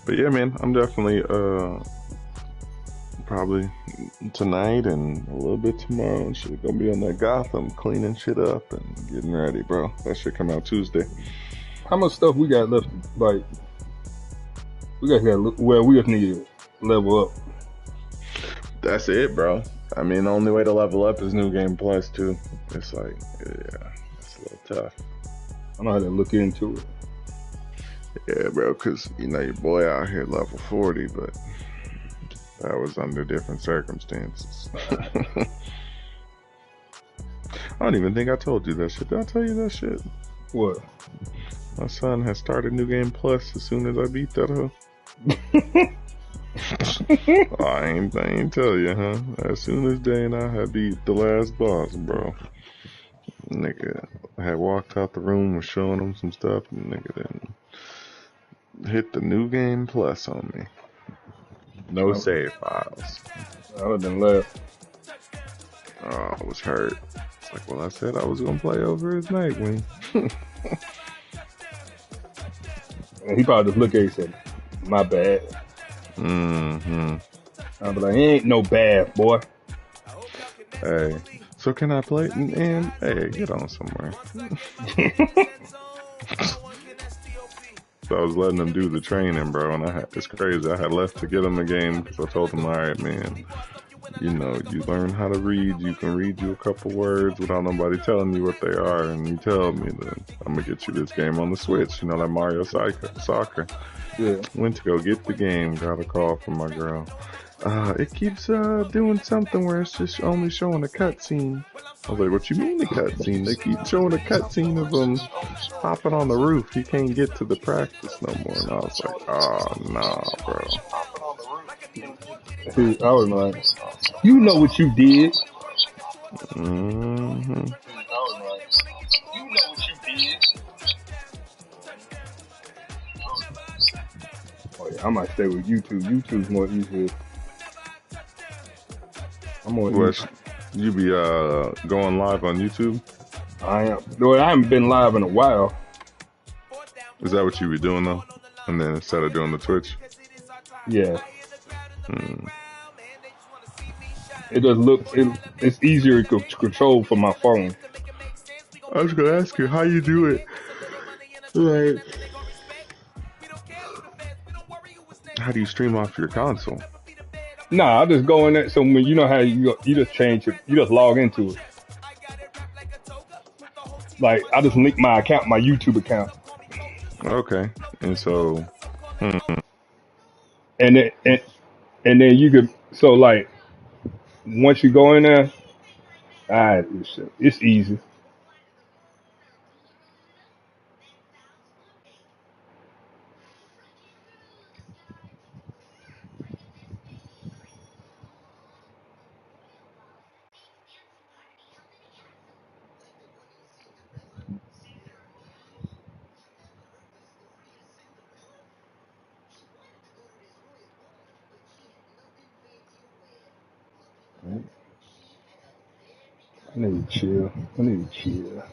But yeah, man, I'm definitely probably tonight and a little bit tomorrow and shit gonna be on that Gotham cleaning shit up and getting ready, bro. That shit come out Tuesday. How much stuff we got left? Like, we just need to level up. That's it, bro. I mean, the only way to level up is New Game Plus too. It's like, yeah, it's a little tough. I know how to look into it. Yeah, bro, because you know your boy out here level 40, but that was under different circumstances. I don't even think I told you that shit. Did I tell you that shit? What? My son has started New Game Plus as soon as I beat that hoe. I ain't tell you, huh? As soon as Day and I had beat the last boss, bro. Nigga, I had walked out the room, was showing him some stuff, and nigga then hit the New Game Plus on me. No save files. I would have been left. Oh, I was hurt. It's like, well, I said I was gonna play over his Nightwing. And he probably just look at it and said, my bad. Mm-hmm. I'll be like, he ain't no bad, boy. Hey, so can I play? And hey, get on somewhere. So I was letting him do the training, bro, and it's crazy. I had left to get him a game because I told him, all right, man, you know, you learn how to read. You can read you a couple words without nobody telling you what they are, and you tell me that I'm gonna get you this game on the Switch. You know, that Mario Soccer. Yeah. Went to go get the game. Got a call from my girl. It keeps doing something where it's just only showing a cutscene. I was like, what you mean the cutscene? They keep showing a cutscene of him hopping on the roof. He can't get to the practice no more. And I was like, oh, nah, bro. See, I was like, you know what you did. Mm-hmm. Oh yeah, I might stay with YouTube. YouTube's more easier. I'm more easy. You be going live on YouTube? I am. Though I haven't been live in a while. Is that what you be doing though? And then instead of doing the Twitch? Yeah. It does look. It's easier to control from my phone. I was gonna ask you how you do it. Like, how do you stream off your console? Nah, I just go in there. So when you know how you just change it, you just log into it. Like I just link my account, my YouTube account. Okay, and so, and then you could. So like, once you go in there, it's easy. I need to chill.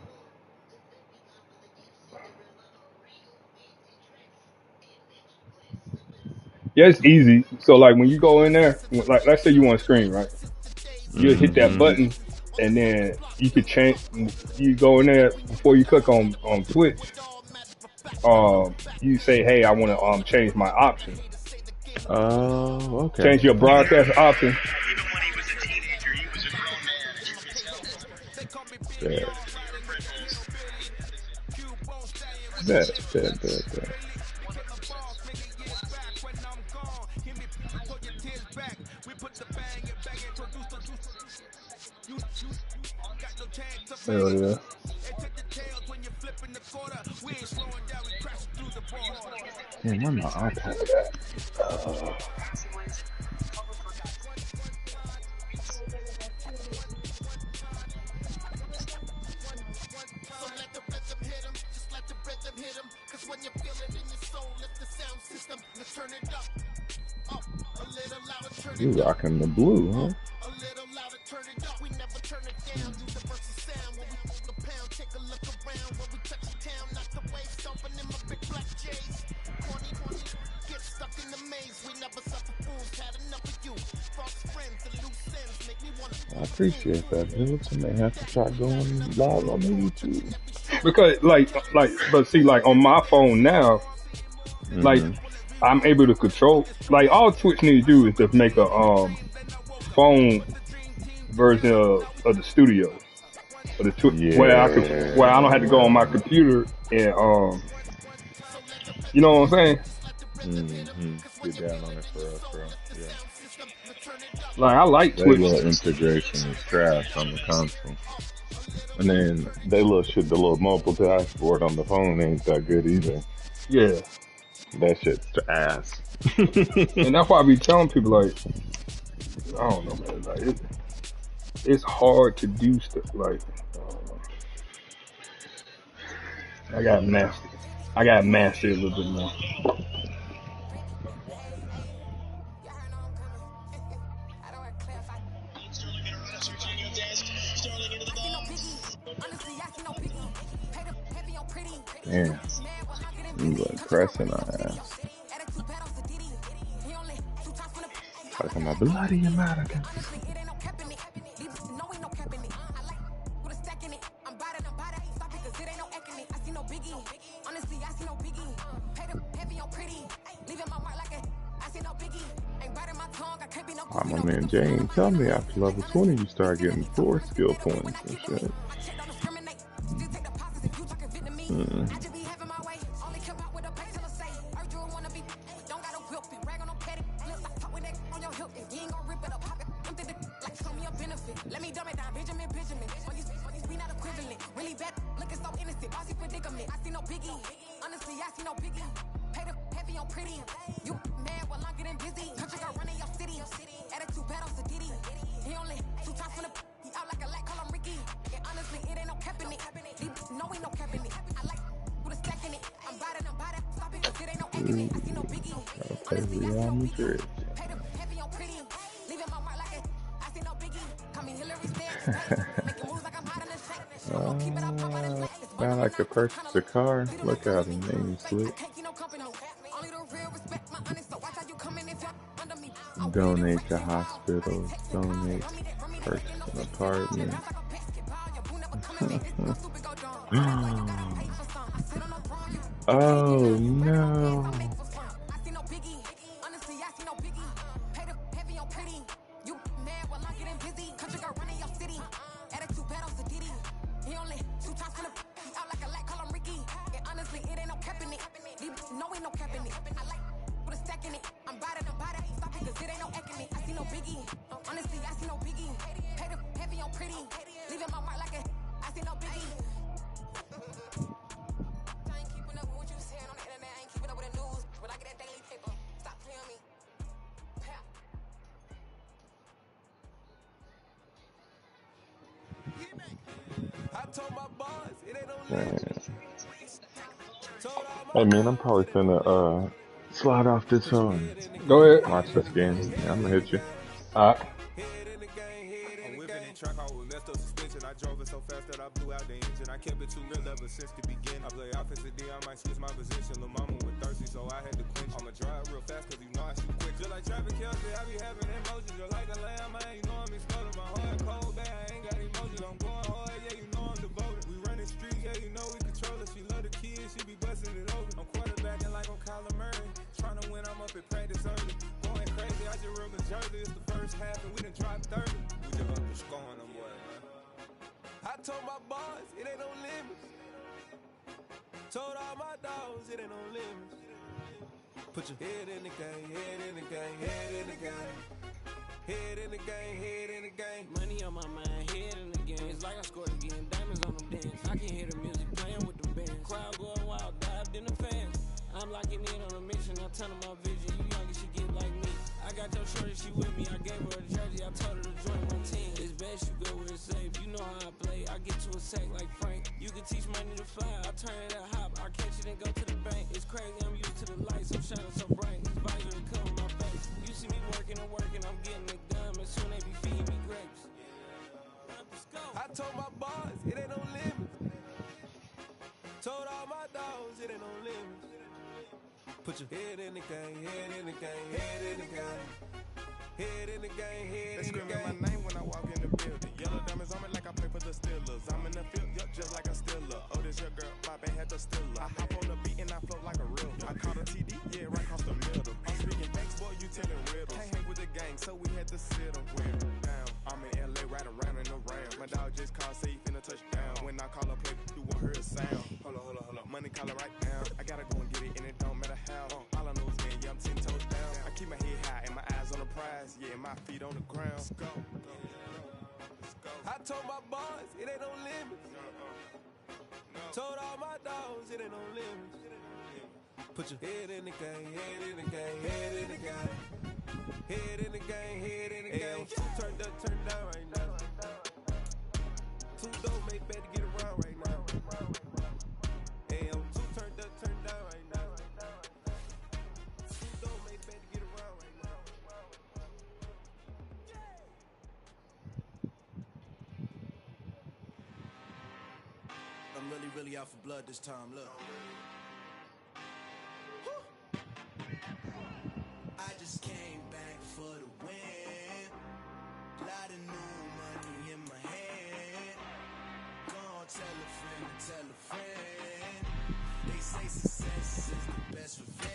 Yeah, it's easy. So like when you go in there, like let's say you want to stream, right? You hit that button, and then you could change. You go in there before you click on Twitch. You say, hey, I want to change my option. Oh, okay. Change your broadcast option. That. Hell yeah. Man, where my iPad at? You rocking the blue, huh? I appreciate that, dude. I may have to try going live on the YouTube. Because but see, like on my phone now, like Mm-hmm. I'm able to control. Like all Twitch needs to do is just make a phone version of the studio, of the where I don't have to go on my Yeah. computer and you know what I'm saying? Mm-hmm. Get down on it for us, bro. Yeah. Like I like They Twitch. little integration is trash on the console. And then they little shit, the little mobile dashboard on the phone ain't that good either. Yeah, That shit's ass. and that's why I be telling people like I don't know, man. Like it's hard to do stuff. Like I don't know. I got mastered. I got mastered a little bit more. Damn, you like pressing our ass. Talking about bloody Americans. My man Jane tell me after level 20 you start getting 4 skill points and shit. Mm. Ooh, gotta play Real Madrid. Man, I could purchase a car. Look at him, name slick. Donate to hospitals. Donate. Purchase an apartment. Oh no. Man. Hey man, I'm probably finna slide off this phone. Go ahead. Watch this game. Yeah, I'm gonna hit you. All right. I'm whipping and track out with messed up suspension. I drove it so fast that I blew out the engine. I kept it too real ever since the beginning. I play offensive D, I might switch my position. Lil' mama was thirsty, so I had to quench. I'ma drive real fast, cause you know I shoot quick. Just like traffic Kelsey, I be having emotions. Just like a lamb, man, you know I'm exploding. My heart cold, bad, I ain't got emotions. I'm going hard, yeah, you know I'm devoted. We running streets, yeah, you know we control it. She love the kids, she be busting it over. I'm quarterbacking like I'm Kyler Murray. Trying to win, I'm up at practice early. Going crazy, I just real the jersey. It's the first half, and we done dropped 30. We just up the scoring them, boy, man. I told my boys, it ain't no limits. Told all my dogs, it ain't no limits. Put your head in the game, head in the game, head in the game. Head in the game, head in the game. Money on my mind, head in the game. It's like I scored again, diamonds on them dance. I can hear the music playing with the band. Crowd going wild, dived in the fans. I'm locking in on a mission, I tell her my vision. You young and she get like me. I got your shorty, she with me. I gave her a jersey, I told her to join my team. It's best you go where it's safe. You know how I play, I get to a sack like Frank. You can teach money to fly, I turn it a hop. I catch it and go to the bank. It's crazy, I'm used to the lights, I'm shining so bright. It's visor to cover my face. You see me working and working, I'm getting it done. And soon they be feeding me grapes. I told my boys, it ain't no limits. Told all my dogs, it ain't no limits. Put your head in the game, head in the game, head in the game. Head in the game, head in the game. They screaming my name when I walk in the building. Yellow diamonds on me like I play for the Steelers. I'm in the field, yup, just like a Steeler. Oh, this your girl, my band had the Steeler. I hop on the beat and I float like a real. I caught a TD, yeah, right across the middle. I'm speaking thanks, boy, you telling riddles. Can't hang with the gang, so we had to sit them down. I'm in LA, right around in the round. My dog just called, say he finna touch down. When I call a play, you won't hear a sound. Hold up, money call it right down. I gotta go and get it, and it don't matter how. All I know is getting, yeah, I'm 10 toes down. I keep my head high and my eyes on the prize, yeah, and my feet on the ground. Let's go. I told my boys, it ain't no limits. Told all my dogs, it ain't no limits. Put your head in the game, head in the game, head in the game. Head in the game, head in the game. Turned up, turned down right now. Two dope make better get around right now. Hey, I'm two turned up, turned down right now. Two dope make better get around right now. I'm really out for blood this time, look. I just came back for the win. Lot of new money in my hand. Gonna tell a friend. They say success is the best revenge.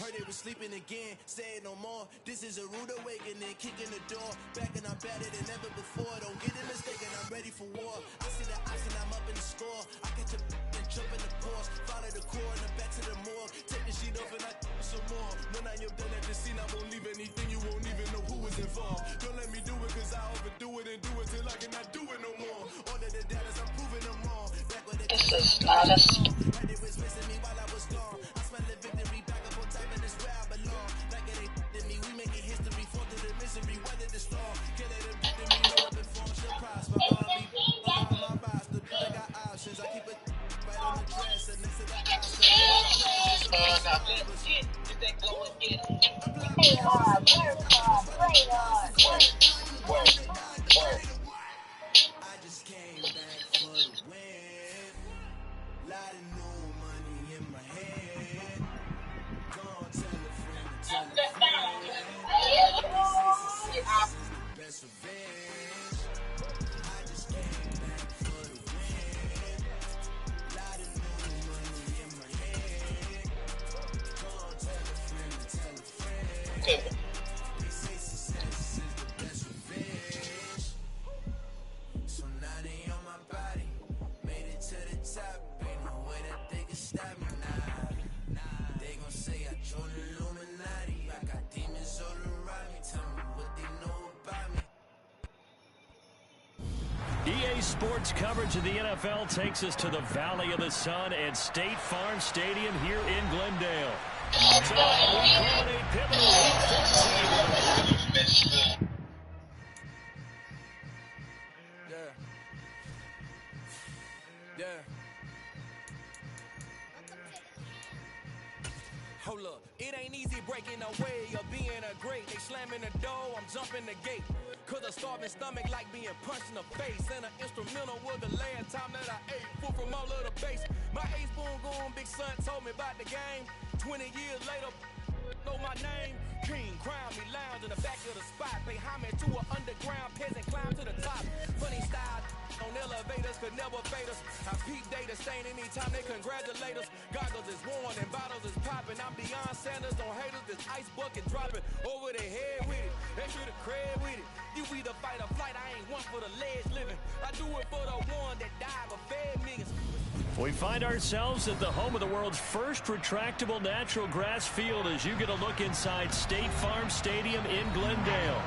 Heard they was sleeping again, say it no more. This is a rude awakening, kicking the door. Back and I'm better than ever before. Don't get it mistaken, I'm ready for war. I see the option, I'm up in the score. I catch a and jump in the course. Follow the core and back to the morgue. Take the sheet off and I some more. When I am done at the scene, I won't leave anything. You won't even know who is involved. Don't let me do it, cause I overdo it and do it till I cannot do it no more. All of the dallas, I'm proving them wrong. Back when they right, they was missing me while I was gone. I smell the victory back up on time and it's where I belong. Like it ain't to me, we making history. Fall to the misery, weather the storm. Get it and beat to me, no weapon form should prosper. R&B, all my roster, I got options. I keep it right on the dress and next to the option. I just came back for the win. Lot of new money in my hand. Gonna tell a friend. They say success is the best revenge. I just came back for the win. Lot of new money in my hand. Gonna tell a friend. They say success is the best revenge. So now they on my body. Made it to the top. Ain't no way that they can stop me now. They gon' say I joined the Illuminati. I got demons all around me. Tell me what they know about me. EA Sports coverage of the NFL takes us to the Valley of the Sun and State Farm Stadium here in Glendale. Tonight we culminate pivotal week 14. Yeah. Hold up, it ain't easy breaking away or being a great. They slamming the door, I'm jumping the gate. Cause a starving stomach like being punched in the face. And an instrumental was the last time that I ate food from all of the base. My ace boom goon big son told me about the game. 20 years later, know my name. King, crown me, lounge in the back of the spot. Pay homage to an underground peasant, climb to the top. Funny style on elevators could never fade us. I peep data stain anytime they congratulate us. Goggles is worn and bottles is popping. I'm beyond Sanders on haters, this ice bucket dropping over their head with it. They should have cred with it. You either fight or flight, I ain't one for the ledge living. I do it for the one that died but fed niggas. We find ourselves at the home of the world's first retractable natural grass field as you get a look inside State Farm Stadium in Glendale.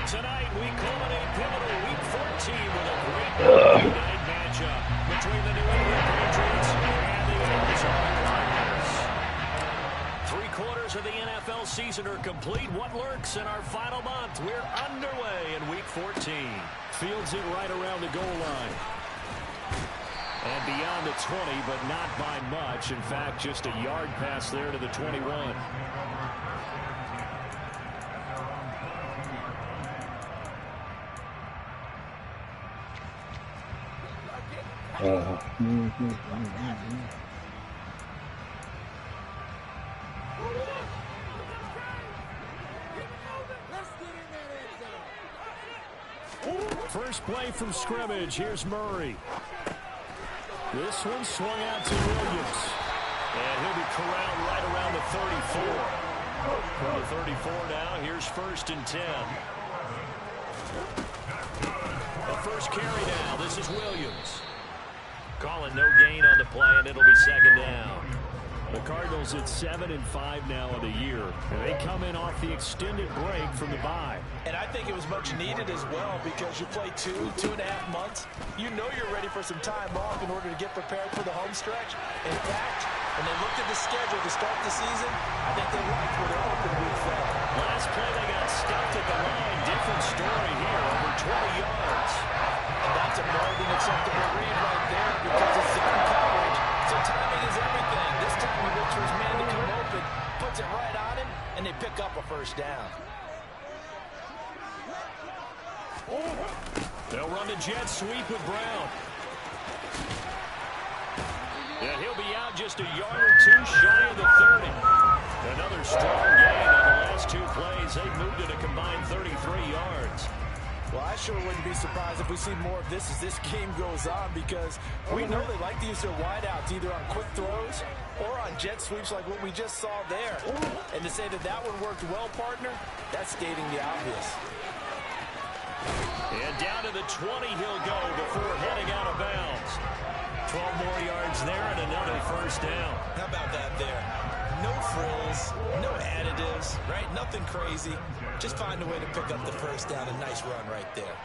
Tonight, we culminate pivotal Week 14 with a great Monday night matchup between the New England Patriots and the Arizona Cardinals. 3/4 of the NFL season are complete. What lurks in our final month? We're underway in Week 14. Fields it right around the goal line. And beyond the 20, but not by much. In fact, just a yard pass there to the 21. Let's get in there. First play from scrimmage. Here's Murray. This one swung out to Williams. And he'll be corralled right around the 34. From the 34 now, here's 1st and 10. The first carry now. This is Williams. Calling no gain on the play, and it'll be 2nd down. The Cardinals at 7-5 now of the year. And they come in off the extended break from the bye. And I think it was much needed as well because you play 2.5 months. You know you're ready for some time off in order to get prepared for the home stretch. In fact, when they looked at the schedule to start the season, I think they liked where their open week fell. Last play they got stuffed at the line. Different story here, over 20 yards. And that's a more than acceptable read right there because it's zone coverage. So timing is everything. This time he looks for his man to come open, puts it right on him, and they pick up a 1st down. They'll run the jet sweep with Brown. And he'll be out just a yard or two shy of the 30. Another strong gain on the last 2 plays. They've moved it a combined 33 yards. Well, I sure wouldn't be surprised if we see more of this as this game goes on because we know they like to use their wideouts either on quick throws or on jet sweeps like what we just saw there. And to say that that one worked well, partner, that's stating the obvious. And down to the 20 he'll go before heading out of bounds. 12 more yards there and another 1st down. How about that there? No frills, no additives, right? Nothing crazy. Just find a way to pick up the 1st down. A nice run right there.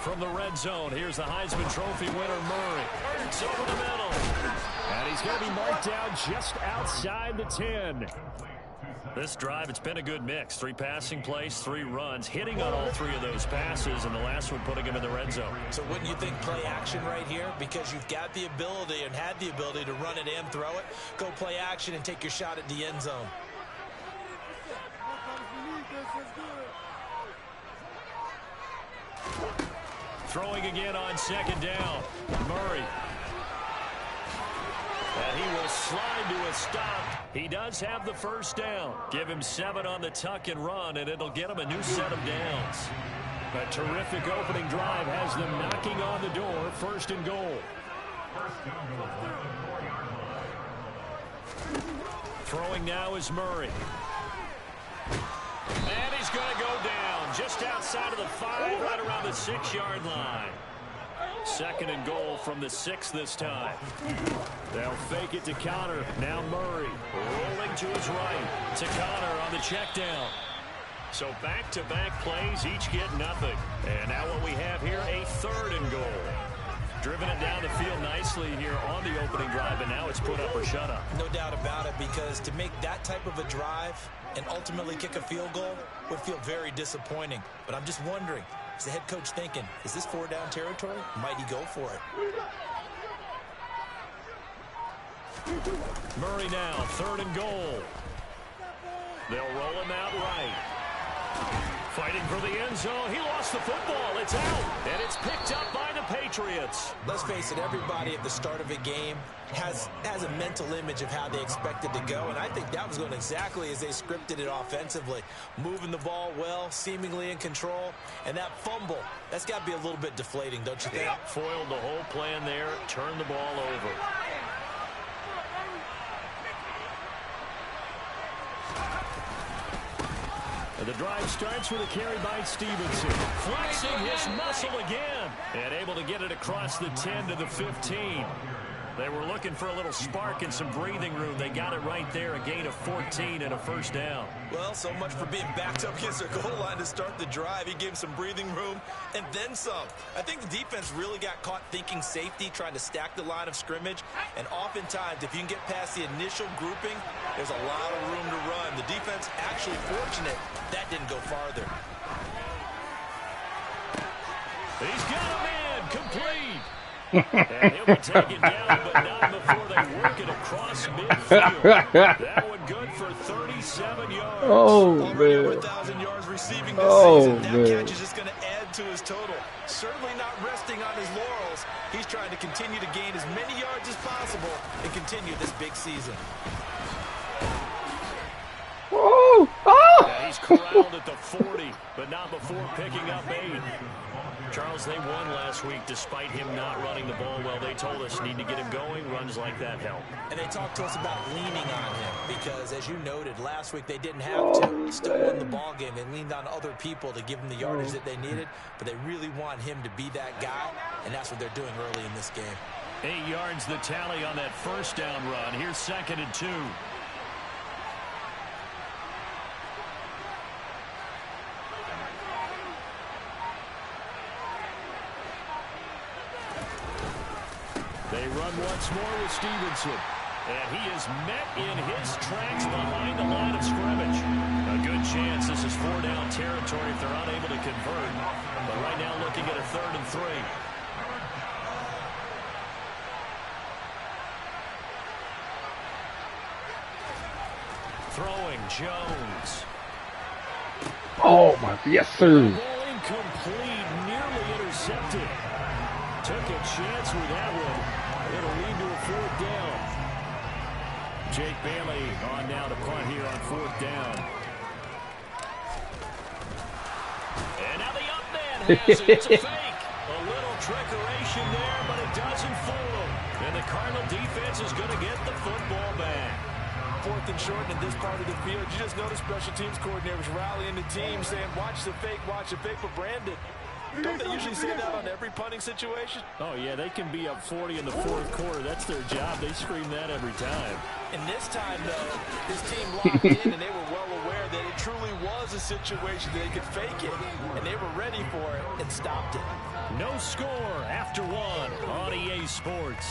From the red zone, here's the Heisman Trophy winner, Murray. It's over the middle. And he's going to be marked down just outside the 10. This drive, it's been a good mix. 3 passing plays, 3 runs, hitting on all 3 of those passes, and the last one putting him in the red zone. So wouldn't you think play action right here? Because you've got the ability and had the ability to run it and throw it. Go play action and take your shot at the end zone. Throwing again on 2nd down. Murray. And he will slide to a stop. He does have the 1st down. Give him 7 on the tuck and run, and it'll get him a new set of downs. A terrific opening drive has them knocking on the door. 1st and goal. Throwing now is Murray. And he's going to go down just outside of the 5, right around the 6-yard line. 2nd and goal from the 6 this time. They'll fake it to Connor. Now Murray rolling to his right. To Connor on the check down. So back-to-back plays, each get nothing. And now what we have here, a 3rd and goal. Driven it down the field nicely here on the opening drive, and now it's put up or shut up. No doubt about it, because to make that type of a drive and ultimately kick a field goal would feel very disappointing. But I'm just wondering, is the head coach thinking, is this 4-down territory? Might he go for it? Murray now, 3rd and goal. They'll roll him out right. Fighting for the end zone. He lost the football. It's out. And it's picked up by the Patriots. Let's face it, everybody at the start of a game has a mental image of how they expect it to go. And I think that was going exactly as they scripted it offensively. Moving the ball well, seemingly in control. And that fumble, that's got to be a little bit deflating, don't you think? Yeah, foiled the whole plan there. Turned the ball over. And the drive starts with a carry by Stevenson. Flexing his muscle again. And able to get it across the 10 to the 15. They were looking for a little spark and some breathing room. They got it right there. A gain of 14 and a 1st down. Well, so much for being backed up against their goal line to start the drive. He gave some breathing room and then some. I think the defense really got caught thinking safety, trying to stack the line of scrimmage. And oftentimes, if you can get past the initial grouping, there's a lot of room to run. The defense actually fortunate that didn't go farther. He's got a man complete. And he'll be taken down, but not before they work it across midfield. That one good for 37 yards. Oh, Already man. over 1,000 yards receiving this season. That catch is just going to add to his total. Certainly not resting on his laurels. He's trying to continue to gain as many yards as possible and continue this big season. Oh! he's corralled at the 40, but not before picking up 8. Charles, they won last week despite him not running the ball well. They told us need to get him going. Runs like that help. And they talked to us about leaning on him because, as you noted, last week they didn't have to. Still won the ball game. They leaned on other people to give them the yardage that they needed, but they really want him to be that guy, and that's what they're doing early in this game. 8 yards the tally on that first down run. Here's 2nd and 2. They run once more with Stevenson. And he is met in his tracks behind the line of scrimmage. A good chance this is 4-down territory if they're unable to convert. But right now looking at a 3rd and 3. Throwing Jones. Oh, my. Yes, sir. Ball incomplete. Nearly intercepted. Took a chance with that one. It'll lead to a 4th down. Jake Bailey on now to punt here on 4th down. And now the up man has it. It's a fake. A little trickeration there, but it doesn't fool him. And the Cardinal defense is going to get the football back. 4th and short in this part of the field. You just notice special teams coordinators rallying the team saying, watch the fake for Brandon. Don't they usually say that on every punting situation? Oh, yeah, they can be up 40 in the 4th quarter. That's their job. They scream that every time. And this time, though, this team locked in, and they were well aware that it truly was a situation that they could fake it. And they were ready for it and stopped it. No score after 1 on EA Sports.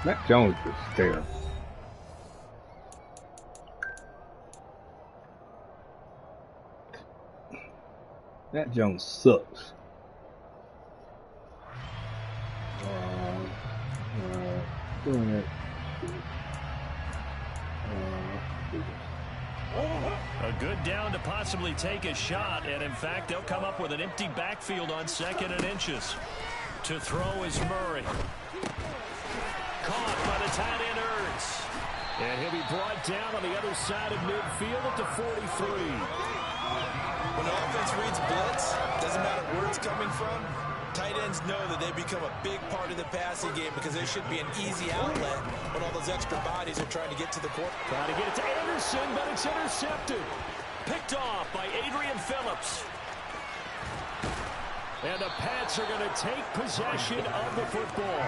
Matt Jones is terrible. Matt Jones sucks. Doing it. A good down to possibly take a shot, and in fact, they'll come up with an empty backfield on 2nd and inches. To throw is Murray. Caught by the tight end Ertz. And he'll be brought down on the other side of midfield at the 43. When the offense reads blitz, doesn't matter where it's coming from, tight ends know that they become a big part of the passing game because there should be an easy outlet when all those extra bodies are trying to get to the court. Trying to get it to Anderson, but it's intercepted. Picked off by Adrian Phillips. And the Pats are going to take possession of the football.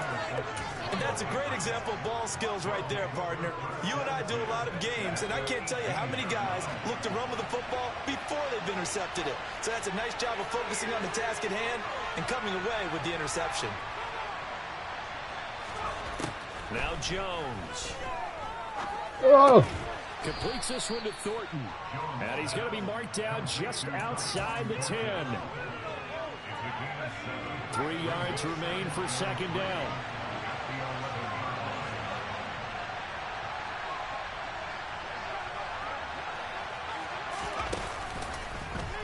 And that's a great example of ball skills right there, partner. You and I do a lot of games, and I can't tell you how many guys look to run with the football before they've intercepted it. So that's a nice job of focusing on the task at hand and coming away with the interception. Now Jones. Oh. Completes this one to Thornton. And he's going to be marked down just outside the 10. 3 yards remain for 2nd down.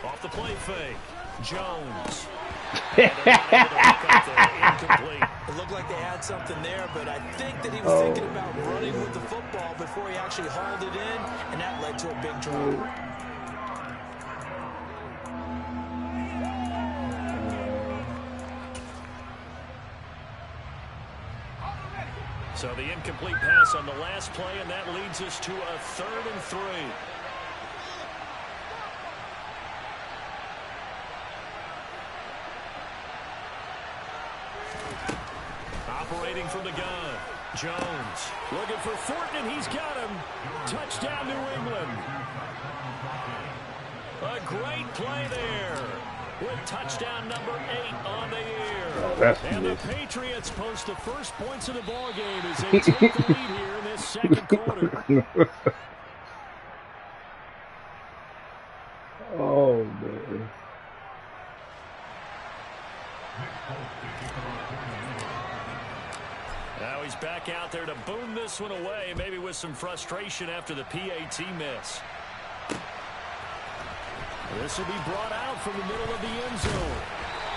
Off the play fake. Jones. Incomplete. It looked like they had something there, but I think that he was thinking about running with the football before he actually hauled it in, and that led to a big drop. So the incomplete pass on the last play, and that leads us to a 3rd and 3. Operating from the gun. Jones looking for Thornton, and he's got him. Touchdown, New England. A great play there. With touchdown number 8 on the year. And the Patriots post the first points of the ball game as they take the lead here in this 2nd quarter. Oh, man. Now he's back out there to boom this one away, maybe with some frustration after the PAT miss. This will be brought out from the middle of the end zone.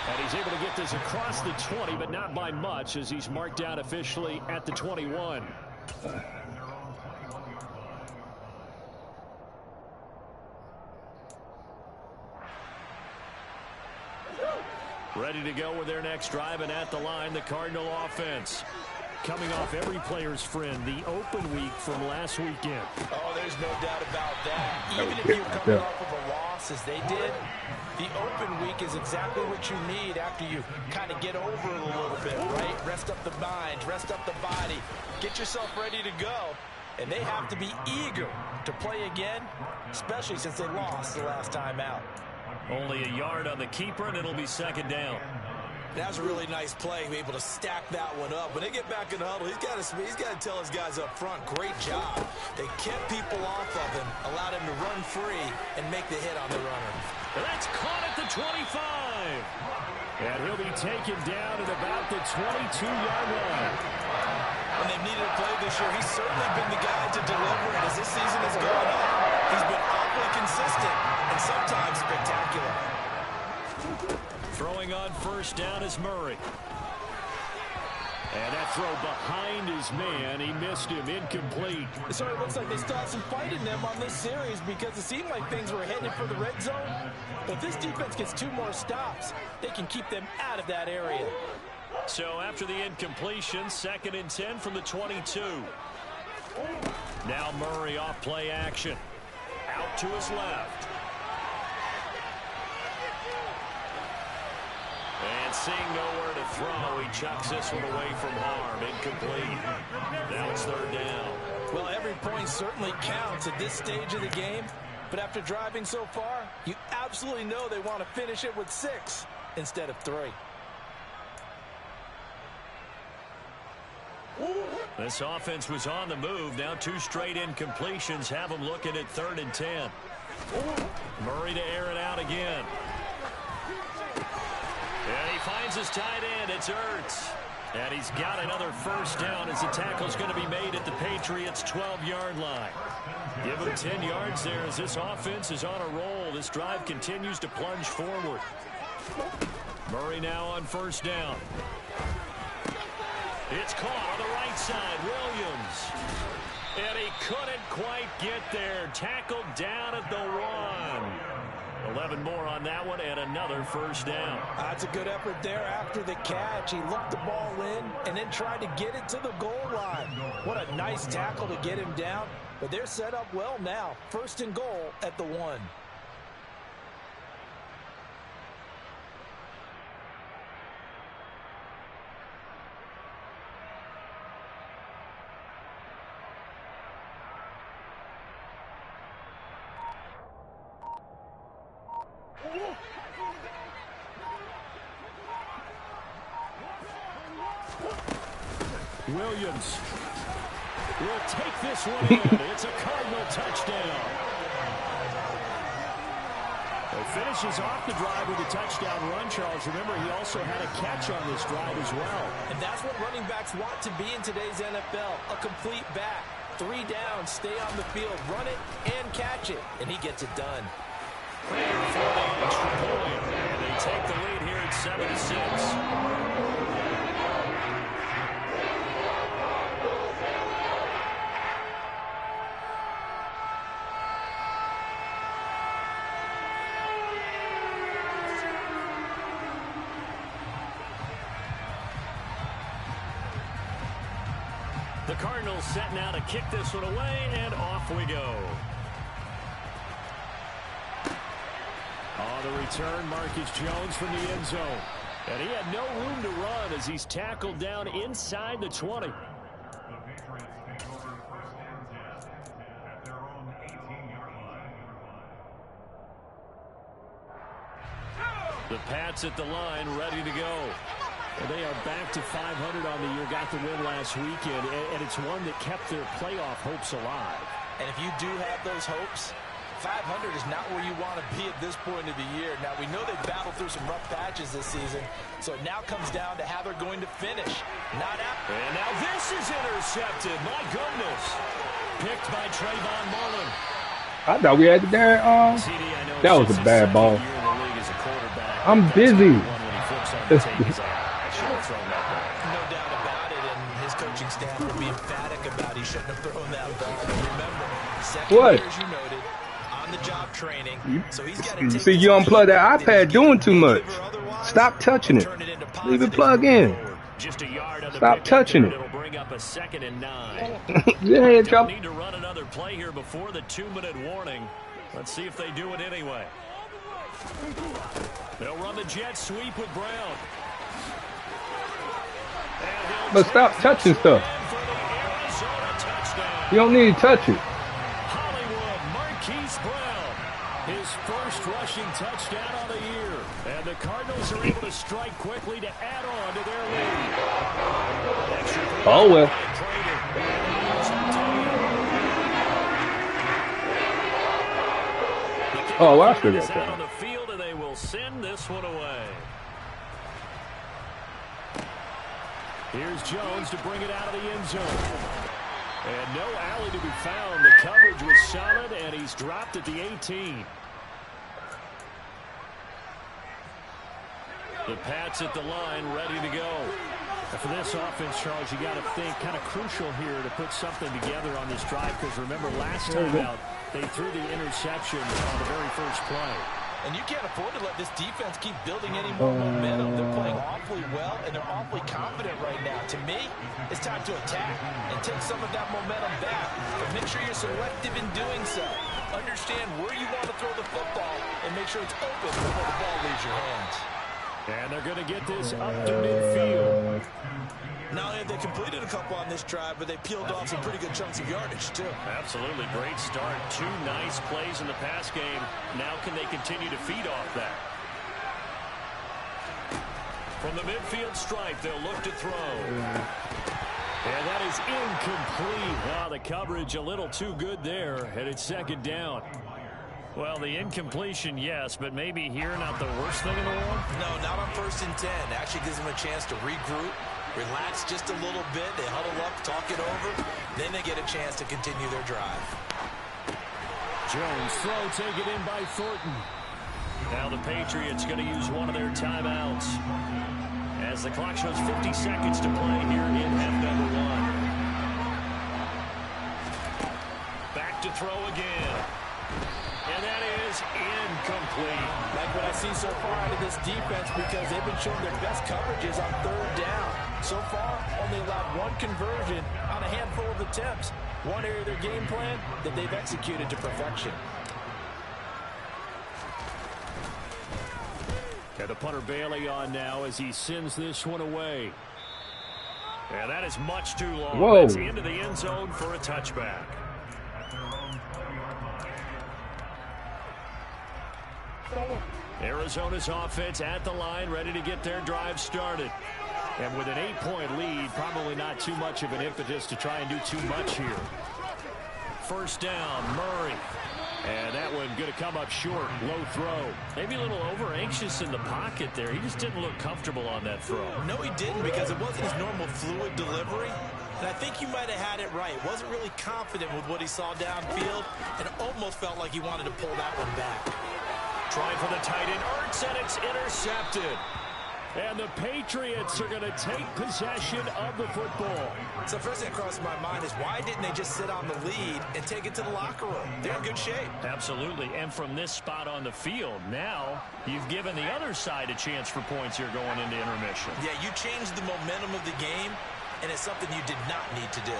And he's able to get this across the 20, but not by much as he's marked down officially at the 21. Ready to go with their next drive, and at the line, the Cardinal offense. Coming off every player's friend, the open week from last weekend. Oh, there's no doubt about that. Even if you're coming off of a loss as they did, the open week is exactly what you need after you kind of get over it a little bit, right? Rest up the mind, rest up the body, get yourself ready to go. And they have to be eager to play again, especially since they lost the last time out. Only a yard on the keeper, and it'll be second down. That was a really nice play, be able to stack that one up. When they get back in the huddle, he's got to tell his guys up front, great job. They kept people off of him, allowed him to run free and make the hit on the runner. That's caught at the 25. And he'll be taken down at about the 22-yard line. When they've needed a play this year, he's certainly been the guy to deliver it. As this season has gone on, he's been awfully consistent and sometimes spectacular. Throwing on first down is Murray. And that throw behind his man, he missed him, incomplete. So it looks like they still have some fight in them on this series because it seemed like things were headed for the red zone. But if this defense gets 2 more stops, they can keep them out of that area. So after the incompletion, 2nd and 10 from the 22. Now Murray off play action. Out to his left. And seeing nowhere to throw, he chucks this one away from harm. Incomplete. Now it's 3rd down. Well, every point certainly counts at this stage of the game. But after driving so far, you absolutely know they want to finish it with 6 instead of 3. This offense was on the move. Now 2 straight incompletions have them looking at 3rd and 10. Murray to air it out again. And he finds his tight end. It's Ertz. And he's got another first down as the tackle's going to be made at the Patriots' 12-yard line. Give him 10 yards there as this offense is on a roll. This drive continues to plunge forward. Murray now on first down. It's caught on the right side. Williams. And he couldn't quite get there. Tackled down at the 1. 11 more on that one and another first down. That's a good effort there after the catch. He looked the ball in and then tried to get it to the goal line. What a nice tackle to get him down. But they're set up well now. 1st and goal at the 1. Williams will take this one in. It's a Cardinal touchdown. He finishes off the drive with a touchdown run, Charles. Remember, he also had a catch on this drive as well. And that's what running backs want to be in today's NFL, a complete back. 3 downs, stay on the field, run it, and catch it. And he gets it done. For the extra point. And they take the lead here at 7-6. The Cardinals set now to kick this one away, and off we go. On the return, Marcus Jones from the end zone. And he had no room to run as he's tackled down inside the 20. The Pats at the line, ready to go. And they are back to 500 on the year, got the win last weekend, and it's one that kept their playoff hopes alive. And if you do have those hopes, 500 is not where you want to be at this point of the year. Now, we know they battled through some rough patches this season, so it now comes down to how they're going to finish. Not after. And now this is intercepted. My goodness. Picked by Trayvon Mullen. I thought we had the damn, that was a bad ball. I'm busy. No doubt about it, and his coaching staff will be emphatic about he shouldn't have thrown that ball. But remember, second year, as you noted, on the job training, so he's got to take. See, you unplug that iPad doing too much. stop touching it. Turn it into Leave it positives plug moving in. forward. Just a yard on the Stop pickup touching there, it. and it'll bring up a 2nd and 9. Yeah, Don't trouble. need to run another play here before the 2-minute warning. Let's see if they do it anyway. They'll run the jet sweep with Brown. But stop touching stuff. You don't need to touch it. Hollywood, Marquise Brown. His first rushing touchdown on the year. And the Cardinals are able to strike quickly to add on to their lead. Oh, well. Oh, well, I still got that. On the field, and they will send this one away. Here's Jones to bring it out of the end zone. And no alley to be found. The coverage was solid, and he's dropped at the 18. The Pats at the line, ready to go. For this offense, Charles, you got to think kind of crucial here to put something together on this drive, because remember last time out they threw the interception on the very first play. And you can't afford to let this defense keep building any more momentum. They're playing awfully well, and they're awfully confident right now. To me, it's time to attack and take some of that momentum back. But make sure you're selective in doing so. Understand where you want to throw the football and make sure it's open before the ball leaves your hands. And they're going to get this up to midfield. Not only have they completed a couple on this drive, but they peeled off some pretty good chunks of yardage, too. Absolutely. Great start. 2 nice plays in the pass game. Now can they continue to feed off that? From the midfield stripe, they'll look to throw. And that is incomplete. Wow, the coverage a little too good there, and it's 2nd down. Well, the incompletion, yes, but maybe here not the worst thing in the world? No, not on 1st and 10. Actually gives them a chance to regroup, relax just a little bit. They huddle up, talk it over. Then they get a chance to continue their drive. Jones throw taken in by Thornton. Now the Patriots going to use one of their timeouts as the clock shows 50 seconds to play here in half number 1. Back to throw again. And that is incomplete. Like what I see so far out of this defense, because they've been showing their best coverages on 3rd down. So far, only allowed 1 conversion on a handful of attempts. One area of their game plan that they've executed to perfection. And the punter Bailey on now as he sends this one away. And that is much too long. Whoa. That's into the end zone for a touchback. Arizona's offense at the line, ready to get their drive started. And with an 8-point lead, probably not too much of an impetus to try and do too much here. 1st down, Murray. And that one going to come up short, low throw. Maybe a little over-anxious in the pocket there. He just didn't look comfortable on that throw. No, he didn't, because it wasn't his normal fluid delivery. And I think you might have had it right. Wasn't really confident with what he saw downfield, and almost felt like he wanted to pull that one back. Trying for the tight end, Ertz, and it's intercepted. And the Patriots are going to take possession of the football. So first thing that crossed my mind is, why didn't they just sit on the lead and take it to the locker room? They're in good shape. Absolutely. And from this spot on the field, now you've given the other side a chance for points here going into intermission. Yeah, you changed the momentum of the game, and it's something you did not need to do.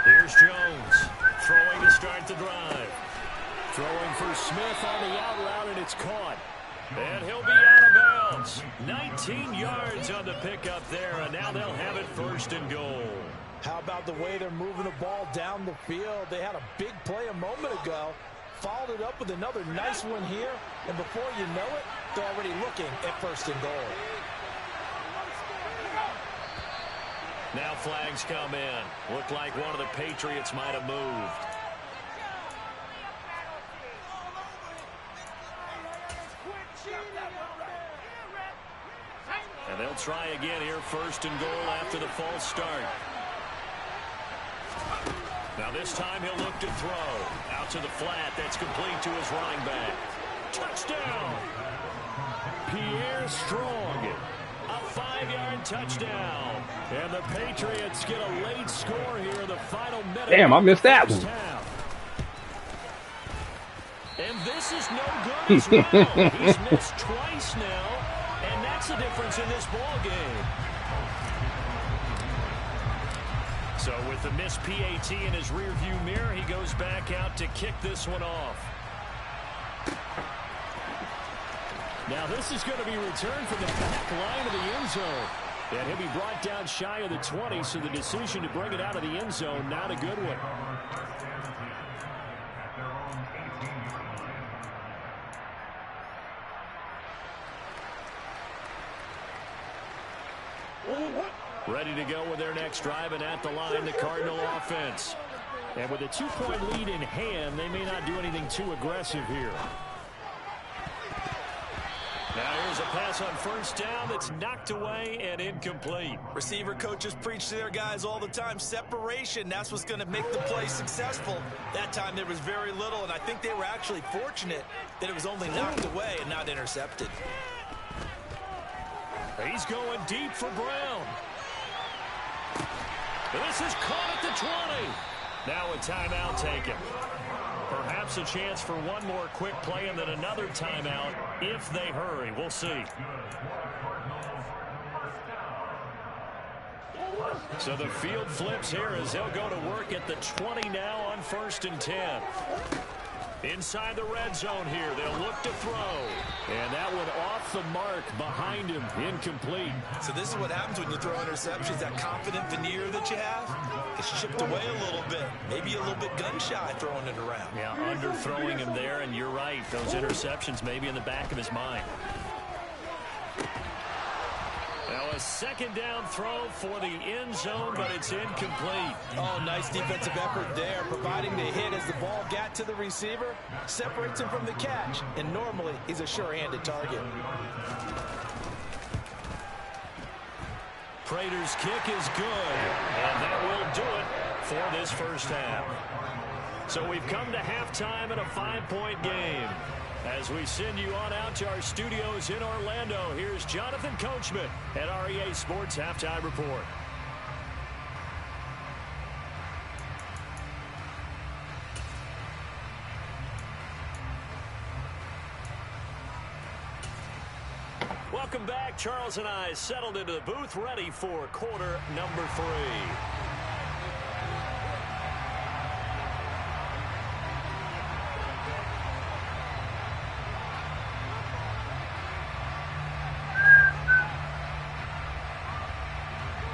Here's Jones throwing to start the drive. Throwing for Smith on the out route, and it's caught. And he'll be out of bounds. 19 yards on the pickup there, and now they'll have it 1st and goal. How about the way they're moving the ball down the field? They had a big play a moment ago, followed it up with another nice one here, and before you know it, they're already looking at 1st and goal. Now flags come in. Looked like one of the Patriots might have moved. And they'll try again here, 1st and goal after the false start. Now this time he'll look to throw. Out to the flat, that's complete to his running back. Touchdown! Pierre Strong. A 5-yard touchdown. And the Patriots get a late score here in the final minute. Damn, I missed that one. And this is no good as well. He's missed twice now, and that's the difference in this ball game. So with the missed PAT in his rearview mirror, he goes back out to kick this one off. Now this is going to be returned from the back line of the end zone. And he'll be brought down shy of the 20, so the decision to bring it out of the end zone, not a good one. Ready to go with their next drive, and at the line, the Cardinal offense. And with a 2-point lead in hand, they may not do anything too aggressive here. Now here's a pass on first down that's knocked away and incomplete. Receiver coaches preach to their guys all the time. Separation, that's what's going to make the play successful. That time there was very little, and I think they were actually fortunate that it was only knocked away and not intercepted. He's going deep for Brown. This is caught at the 20. Now a timeout taken. Perhaps a chance for one more quick play and then another timeout if they hurry. We'll see. So the field flips here as they'll go to work at the 20 now on 1st and 10. Inside the red zone here, they'll look to throw. And that one off the mark behind him, incomplete. So this is what happens when you throw interceptions. That confident veneer that you have gets chipped away a little bit. Maybe a little bit gun-shy throwing it around. Yeah, underthrowing him there, and you're right. Those interceptions may be in the back of his mind. Now a second down throw for the end zone, but it's incomplete. Oh, nice defensive effort there, providing the hit as the ball got to the receiver, separates him from the catch, and normally he's a sure-handed target. Prater's kick is good, and that will do it for this first half. So we've come to halftime in a 5-point game. As we send you on out to our studios in Orlando, here's Jonathan Coachman at REA Sports Halftime Report. Welcome back. Charles and I settled into the booth, ready for quarter number 3.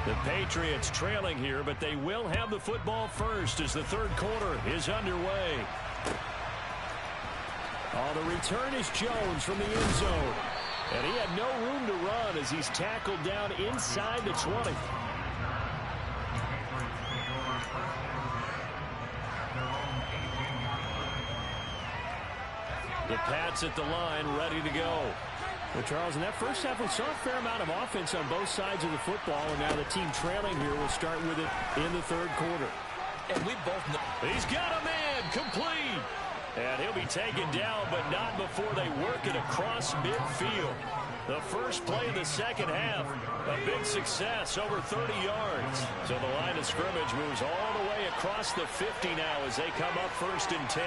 The Patriots trailing here, but they will have the football first as the third quarter is underway. Oh, the return is Jones from the end zone. And he had no room to run as he's tackled down inside the 20. The Pats at the line, ready to go. Well, Charles, in that first half, we saw a fair amount of offense on both sides of the football, and now the team trailing here will start with it in the third quarter. And we both know. He's got a man, complete. And he'll be taken down, but not before they work it across midfield. The first play of the second half, a big success, over 30 yards. So the line of scrimmage moves all the way across the 50 now as they come up 1st and 10.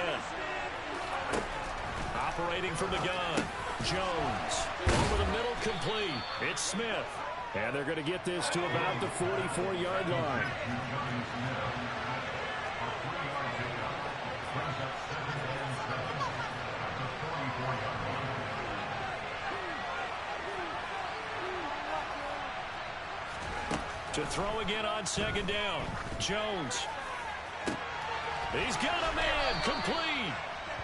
Operating from the gun, Jones. Over the middle, complete. It's Smith. And they're going to get this to about the 44-yard line. To throw again on second down, Jones. He's got a man, complete.